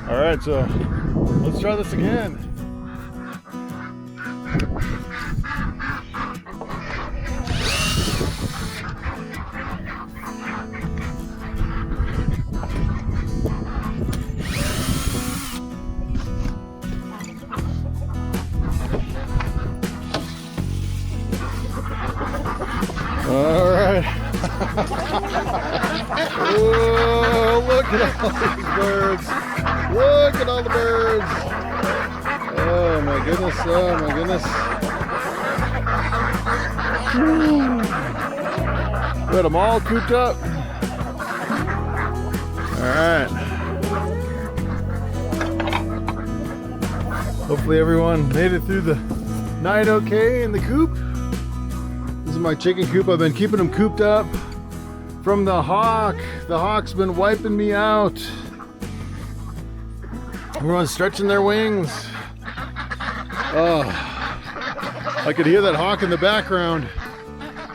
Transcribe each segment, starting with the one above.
All right, so let's try this again. All right. Oh, look at all these birds. Look at all the birds. Oh my goodness. Oh my goodness. Got them all cooped up. All right. Hopefully everyone made it through the night okay in the coop. This is my chicken coop. I've been keeping them cooped up from the hawk. The hawk's been wiping me out. Everyone's stretching their wings. Oh, I could hear that hawk in the background.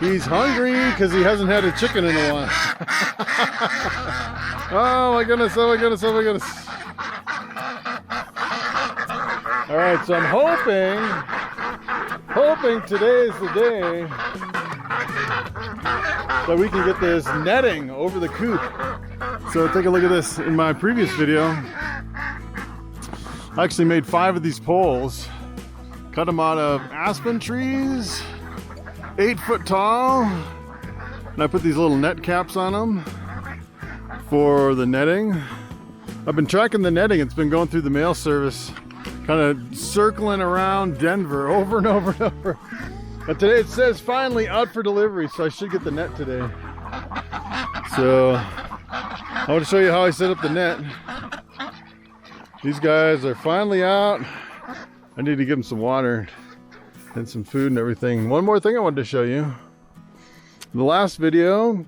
He's hungry because he hasn't had a chicken in a while. Oh my goodness, oh my goodness, oh my goodness. All right, so I'm hoping today is the day that we can get this netting over the coop. So take a look at this. In my previous video, I actually made 5 of these poles, cut them out of aspen trees, 8 foot tall, and I put these little net caps on them for the netting. I've been tracking the netting. It's been going through the mail service, kind of circling around Denver over and over and over. But today it says finally out for delivery, so I should get the net today. So I want to show you how I set up the net. These guys are finally out. I need to give them some water and some food and everything. One more thing I wanted to show you. In the last video,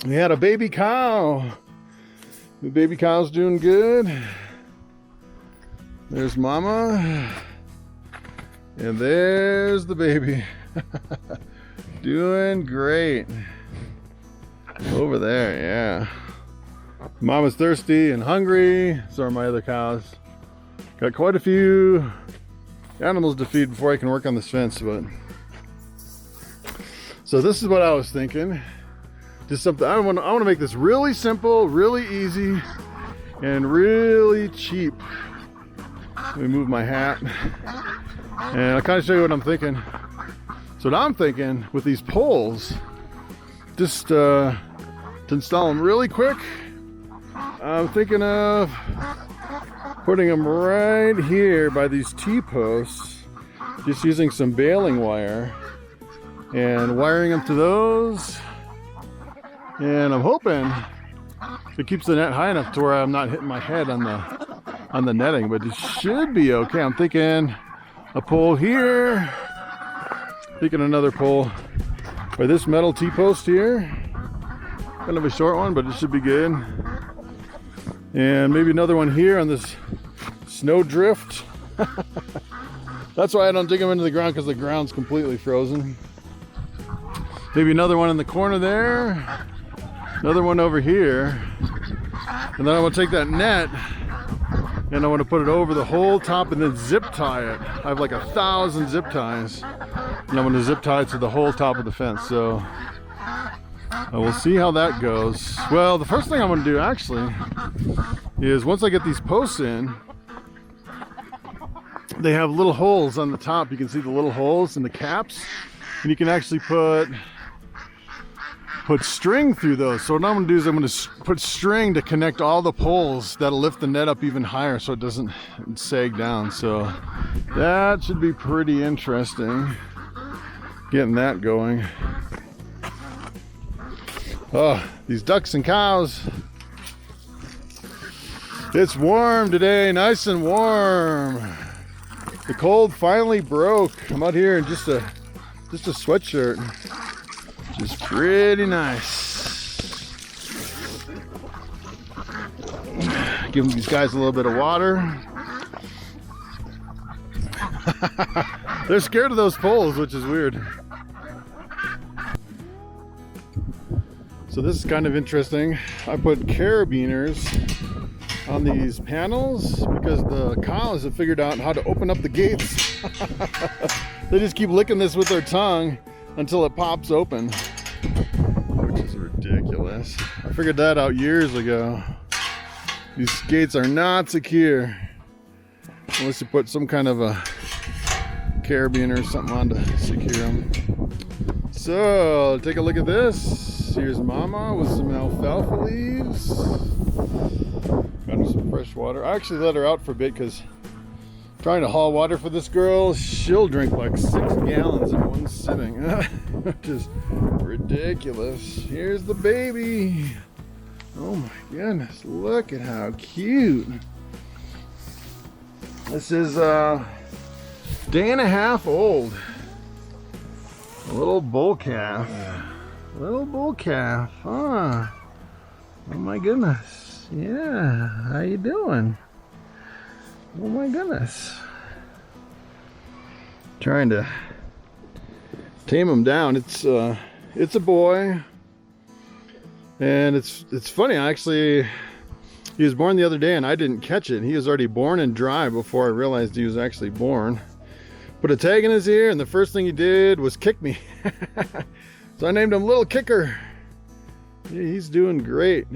we had a baby cow. The baby cow's doing good. There's mama. And there's the baby. Doing great. Over there, yeah. Mama's thirsty and hungry. So are my other cows. Got quite a few animals to feed before I can work on this fence, but so this is what I was thinking. Just something I want to make this really simple, really easy, and really cheap. Let me move my hat. And I'll kind of show you what I'm thinking. So what I'm thinking with these poles, just to install them really quick, I'm thinking of putting them right here by these T-posts, just using some baling wire and wiring them to those. And I'm hoping it keeps the net high enough to where I'm not hitting my head on the netting, but it should be okay. I'm thinking a pole here, thinking another pole by this metal T-post here, kind of a short one, but it should be good, and maybe another one here on this snow drift. That's why I don't dig them into the ground, because the ground's completely frozen. Maybe another one in the corner there, another one over here, and then I want to take that net and I want to put it over the whole top and then zip tie it. I have like 1,000 zip ties, and I'm going to zip tie it to the whole top of the fence. So we'll see how that goes. Well, the first thing I'm going to do actually is, once I get these posts in, they have little holes on the top. You can see the little holes in the caps, and you can actually put string through those. So what I'm going to do is I'm going to put string to connect all the poles that'll lift the net up even higher so it doesn't sag down. So that should be pretty interesting, getting that going. Oh, these ducks and cows. It's warm today, nice and warm. The cold finally broke. I'm out here in just a sweatshirt. Just pretty nice. Give these guys a little bit of water. They're scared of those poles, which is weird. So this is kind of interesting. I put carabiners on these panels because the cows have figured out how to open up the gates. They just keep licking this with their tongue until it pops open, which is ridiculous. I figured that out years ago. These gates are not secure unless you put some kind of a carabiner or something on to secure them. So take a look at this. Here's Mama with some alfalfa leaves. Got her some fresh water. I actually let her out for a bit because trying to haul water for this girl, she'll drink like 6 gallons in one sitting. Just ridiculous. Here's the baby. Oh my goodness, look at how cute. This is a day and a half old. A little bull calf. Little bull calf, huh? Oh my goodness. Yeah, how you doing? Oh my goodness. Trying to tame him down. It's a boy. And it's funny, actually, he was born the other day and I didn't catch it. He was already born and dry before I realized he was actually born. Put a tag in his ear and the first thing he did was kick me. So I named him Little Kicker. Yeah, he's doing great.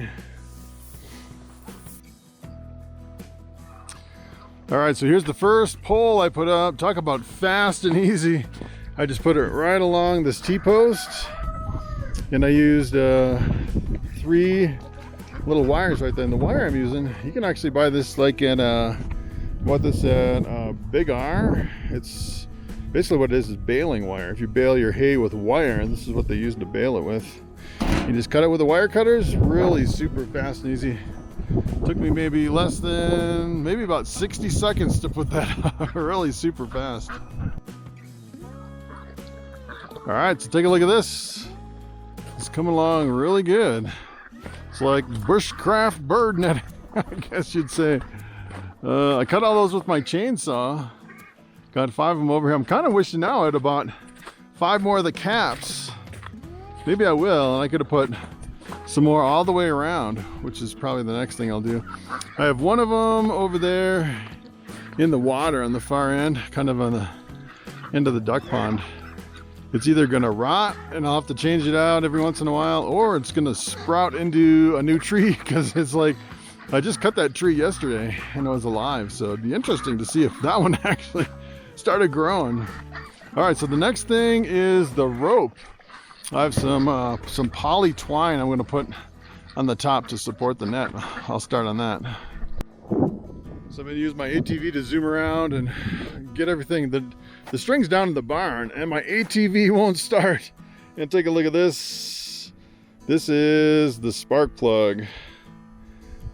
All right, so here's the first pole I put up. Talk about fast and easy. I just put it right along this T-post. And I used 3 little wires right there. And the wire I'm using, you can actually buy this like in Big R. It's basically what it is baling wire. If you bale your hay with wire, and this is what they use to bale it with. You just cut it with the wire cutters. Really super fast and easy. Took me maybe about 60 seconds to put that up. Really super fast. All right, so take a look at this. It's coming along really good. It's like bushcraft bird netting, I guess you'd say. I cut all those with my chainsaw. Got 5 of them over here. I'm kind of wishing now I had about 5 more of the caps. Maybe I will, and I could have put some more all the way around, which is probably the next thing I'll do. I have one of them over there in the water on the far end, kind of on the end of the duck pond. It's either gonna rot and I'll have to change it out every once in a while, or it's gonna sprout into a new tree because it's like, I just cut that tree yesterday and it was alive. So it'd be interesting to see if that one actually started growing. All right, so the next thing is the rope. I have some poly twine I'm gonna put on the top to support the net. I'll start on that. So I'm gonna use my ATV to zoom around and get everything. The string's down in the barn and my ATV won't start. And take a look at this. This is the spark plug.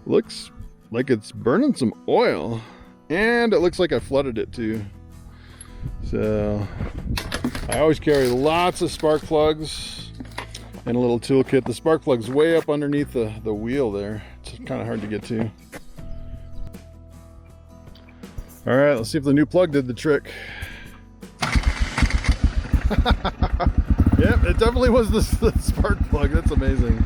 Looks like it's burning some oil. And it looks like I flooded it too. So I always carry lots of spark plugs and a little toolkit. The spark plug's way up underneath the wheel there. It's kind of hard to get to. All right, let's see if the new plug did the trick. Yep, it definitely was the spark plug. That's amazing.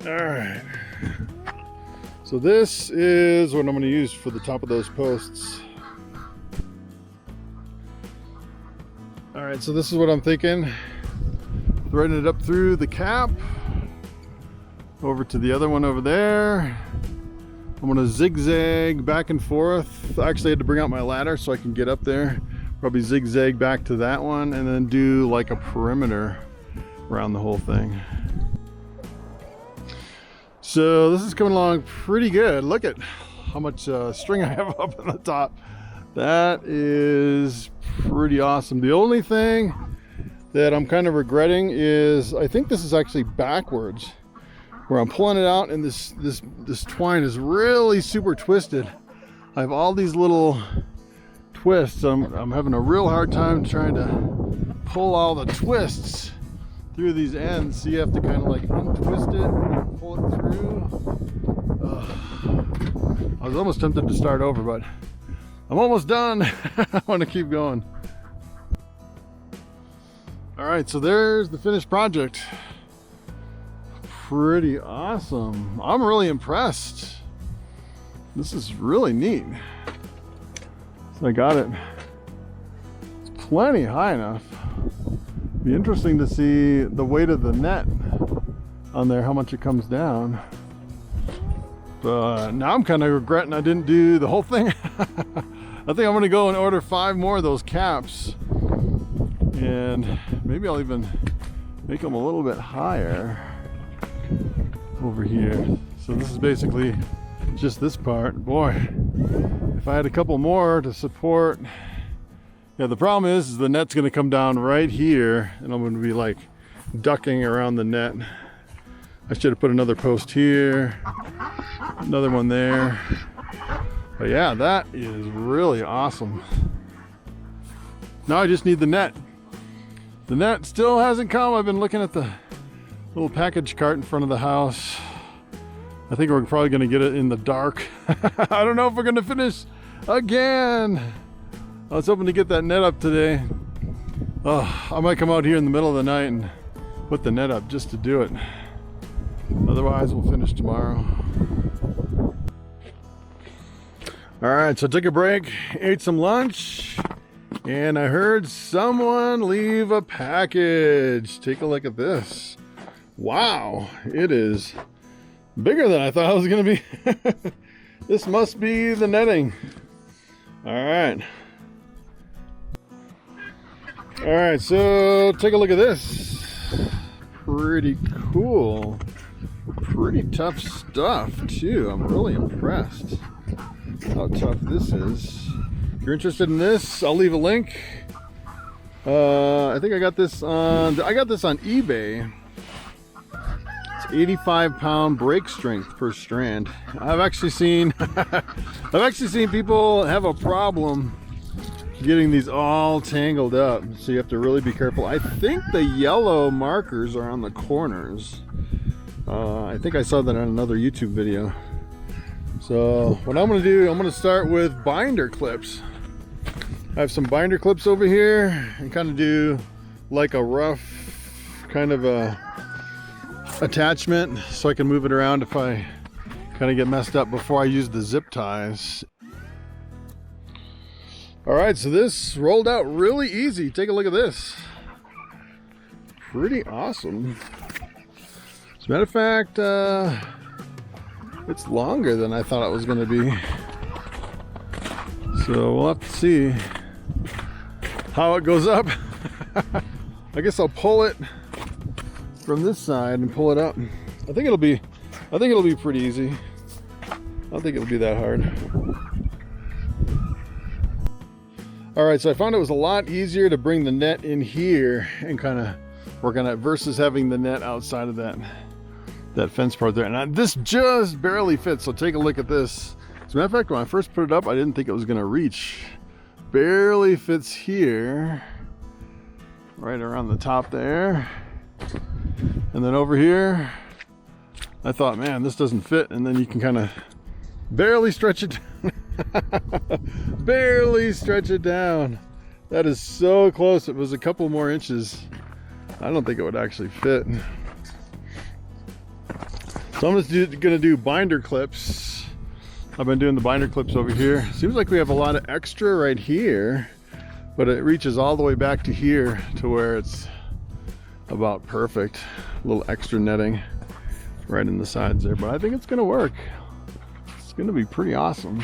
All right, so this is what I'm going to use for the top of those posts. All right, so this is what I'm thinking. Threading it up through the cap, over to the other one over there. I'm going to zigzag back and forth. I actually had to bring out my ladder so I can get up there. Probably zigzag back to that one and then do like a perimeter around the whole thing. So this is coming along pretty good. Look at how much string I have up on the top. That is pretty awesome. The only thing that I'm kind of regretting is I think this is actually backwards, where I'm pulling it out and this twine is really super twisted. I have all these little twists. I'm having a real hard time trying to pull all the twists through these ends. So you have to kind of like untwist it and pull it through. I was almost tempted to start over, but I'm almost done. I want to keep going. All right, so there's the finished project. Pretty awesome. I'm really impressed. This is really neat. So I got it. It's plenty high enough. Be interesting to see the weight of the net on there, how much it comes down. But now I'm kind of regretting I didn't do the whole thing. I think I'm gonna go and order 5 more of those caps, and maybe I'll even make them a little bit higher over here. So this is basically just this part. Boy, if I had a couple more to support. Yeah, the problem is the net's gonna come down right here, and I'm gonna be like ducking around the net. I should have put another post here, another one there. But yeah, that is really awesome. Now I just need the net. The net still hasn't come. I've been looking at the little package cart in front of the house. I think we're probably gonna get it in the dark. I don't know if we're gonna finish again. I was hoping to get that net up today. Oh, I might come out here in the middle of the night and put the net up just to do it. Otherwise, we'll finish tomorrow. All right, so I took a break, ate some lunch, and I heard someone leave a package. Take a look at this. Wow, it is bigger than I thought it was gonna be. This must be the netting. All right. All right, so take a look at this. Pretty cool. Pretty tough stuff too. I'm really impressed how tough this is. If you're interested in this, I'll leave a link. I think I got this on eBay. It's 85-pound break strength per strand. I've actually seen people have a problem getting these all tangled up, so you have to really be careful. I think the yellow markers are on the corners. I think I saw that on another YouTube video. So what I'm going to do, I'm going to start with binder clips. I have some binder clips over here and kind of do like a rough kind of a attachment so I can move it around if I kind of get messed up before I use the zip ties. All right, so this rolled out really easy. Take a look at this. Pretty awesome. As a matter of fact, it's longer than I thought it was going to be. So we'll have to see how it goes up. I guess I'll pull it from this side and pull it up. I think it'll be pretty easy. I don't think it'll be that hard. All right, so I found it was a lot easier to bring the net in here and kind of work on it versus having the net outside of that fence part there. And this just barely fits, so take a look at this. As a matter of fact, when I first put it up, I didn't think it was gonna reach. Barely fits here, right around the top there. And then over here, I thought, man, this doesn't fit. And then you can kind of barely stretch it down. Barely stretch it down. That is so close. It was a couple more inches. I don't think it would actually fit. So I'm just gonna do binder clips. I've been doing the binder clips over here. Seems like we have a lot of extra right here, but it reaches all the way back to here to where it's about perfect. A little extra netting right in the sides there, but I think it's gonna work. It's gonna be pretty awesome.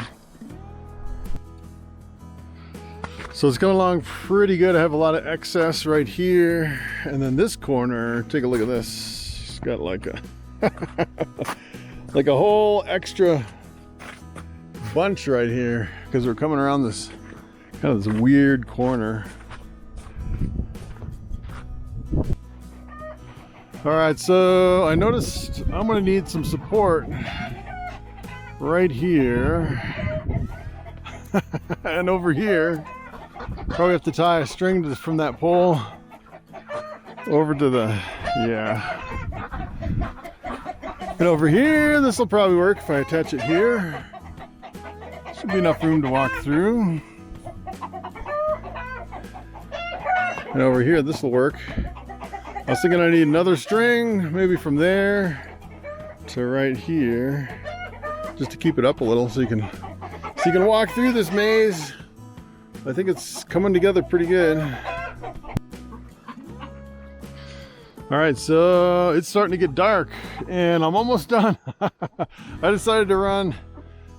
So it's going along pretty good. I have a lot of excess right here. And then this corner, take a look at this. It's got like a like a whole extra bunch right here because we're coming around this Kind of this weird corner. All right, so I noticed I'm gonna need some support right here and over here. Probably have to tie a string from that pole over to the, yeah. And over here, this will probably work if I attach it here. Should be enough room to walk through. And over here, this will work. I was thinking I need another string, maybe from there to right here, just to keep it up a little so you can walk through this maze. I think it's coming together pretty good. All right, so it's starting to get dark and I'm almost done. I decided to run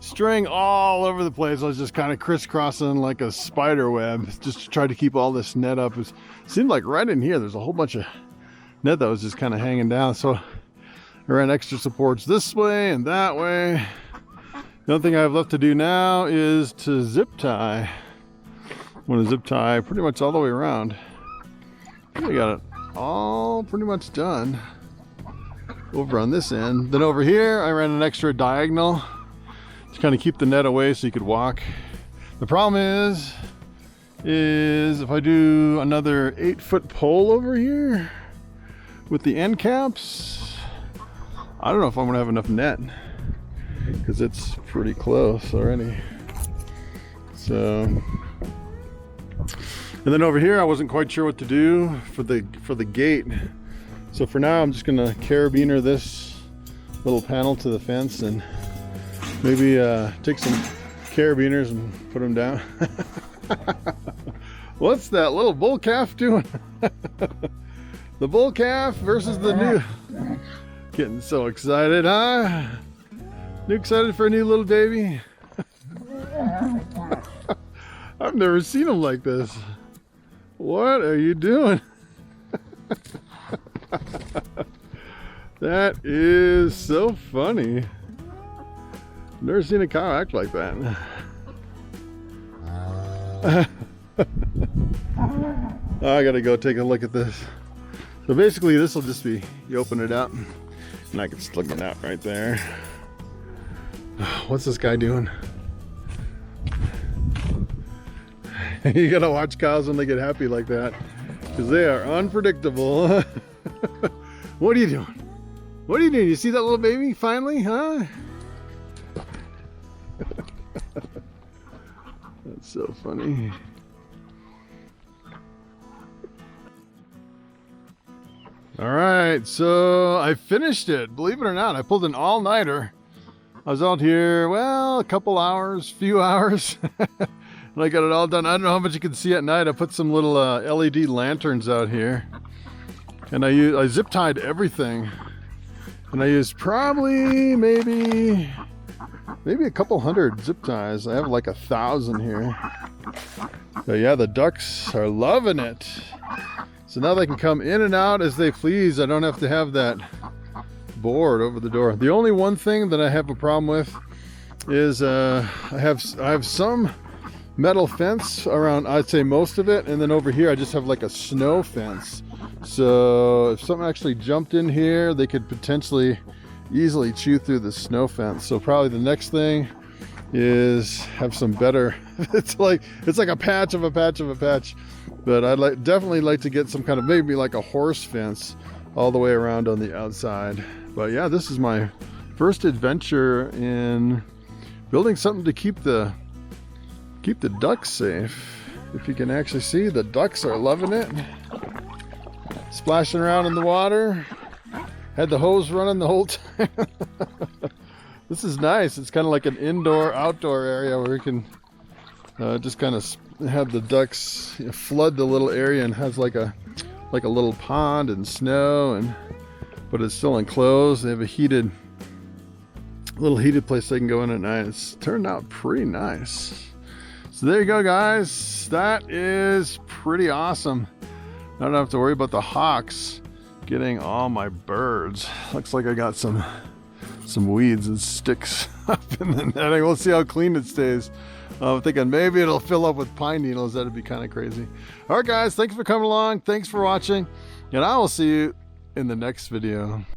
string all over the place. I was just kind of crisscrossing like a spider web just to try to keep all this net up. It seemed like right in here there's a whole bunch of net that was just kind of hanging down. So I ran extra supports this way and that way. The only thing I have left to do now is to zip tie. I'm gonna zip tie pretty much all the way around. I got it all pretty much done over on this end. Then over here I ran an extra diagonal to kind of keep the net away so you could walk. The problem is if I do another 8-foot pole over here with the end caps, I don't know if I'm gonna have enough net because it's pretty close already. So, and then over here I wasn't quite sure what to do for the gate. So for now I'm just gonna carabiner this little panel to the fence and maybe take some carabiners and put them down. What's that little bull calf doing? The bull calf versus the new. Getting so excited, huh? You excited for a new little baby? I've never seen him like this. What are you doing? That is so funny. Never seen a cow act like that. I gotta go take a look at this. So basically this will just be, you open it up and I can slug it out right there. What's this guy doing? You gotta watch cows when they get happy like that because they are unpredictable. What are you doing? What are you doing? You see that little baby finally, huh? That's so funny. All right, so I finished it. Believe it or not, I pulled an all-nighter. I was out here, well, a couple hours, few hours, and I got it all done. I don't know how much you can see at night. I put some little LED lanterns out here, and I zip tied everything, and I used probably maybe a couple hundred zip ties. I have like 1,000 here. But yeah, the ducks are loving it. So now they can come in and out as they please. I don't have to have that board over the door. The only one thing that I have a problem with is I have some metal fence around, I'd say most of it, and then over here I just have like a snow fence. So if something actually jumped in here, they could potentially easily chew through the snow fence. So probably the next thing is have some better it's like a patch of a patch of a patch, but I'd definitely like to get some kind of, maybe like a horse fence all the way around on the outside. But yeah, this is my first adventure in building something to keep the ducks safe. If you can actually see, the ducks are loving it. Splashing around in the water. Had the hose running the whole time. This is nice. It's kind of like an indoor-outdoor area where you can just kind of have the ducks, you know, flood the little area, and has like a little pond and snow, but it's still enclosed. They have a little heated place they can go in at night. It's turned out pretty nice. So there you go, guys. That is pretty awesome. I don't have to worry about the hawks getting all my birds. Looks like I got some some weeds and sticks up in the netting. We'll see how clean it stays. I'm thinking maybe it'll fill up with pine needles. That'd be kind of crazy. All right, guys, thanks for coming along. Thanks for watching, and I will see you in the next video.